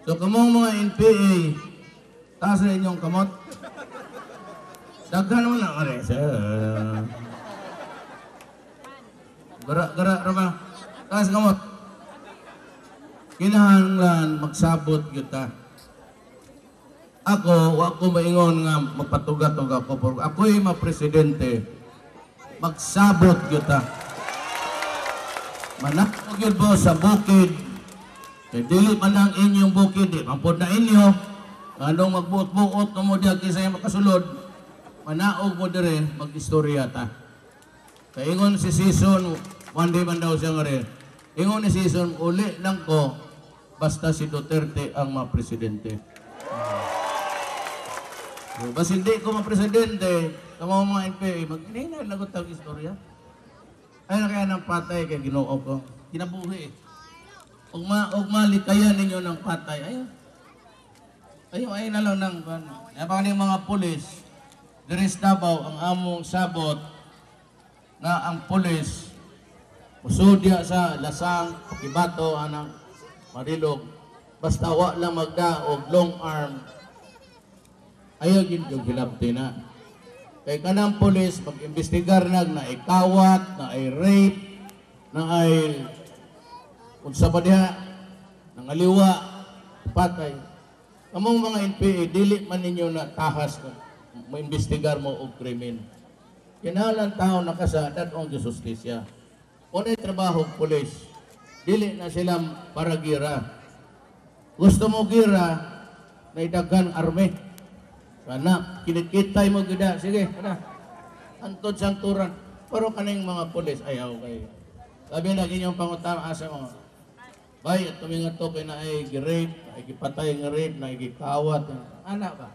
So kamong mga NPA, taas na inyong kamot. Daghan mo na kare, sir. Gara rama. Taas kamot. Kinahanglan magsabot kita. Ako, wa ko maingon nga magpatugat og ako. Ako'y ma-presidente. Magsabot kita. Manak gyud mo sa bukid. Kay dili man ang inyong bukid, di mampod na inyo. Anong magbuot-buot mo diya kisay makasulod. Manaog mo dire mag-istorya ta. Kay ingon si season, one day man daw siya nga rin. Ingon ni season, uli lang ko basta si Duterte ang ma-presidente. Bas hindi ko ma-presidente, kamo mga NPA, mag-inay lagot ang istorya. Ay na kaya ng patay kay Ginoo ko. Kinabuhi. Ugma likayan ninyo ng patay. Ayun na lang ng napaka ng mga pulis. Diris Davao ang among sabot na ang pulis usudya sa lasang, kibato, anang marilog. Basta wa lang magdaog, long arm. Ayaw yun yung hilabti na. Kay kanang pulis, mag-imbestigar na ikawat, na ay rape, na ay unsa pa diha, nang aliwa, patay. Kamong mga NPA, dili man ninyo na tahas na ma-imbestigar mo o krimen. Kinahalan tao nakasadat ang justisya. Unay trabaho pulis, dili na sila para gira. Gusto mo gira, na idaghan arme. Kana, kinikitay mo gida. Sige, kana. Antod sang turan. Pero kaning mga pulis, ayaw kayo. Sabi na inyong pangutama asa mo. Bay, tumingat to kay na ay gi-rape, ay gipatay nga rape, na ay gikawat. Anak ba?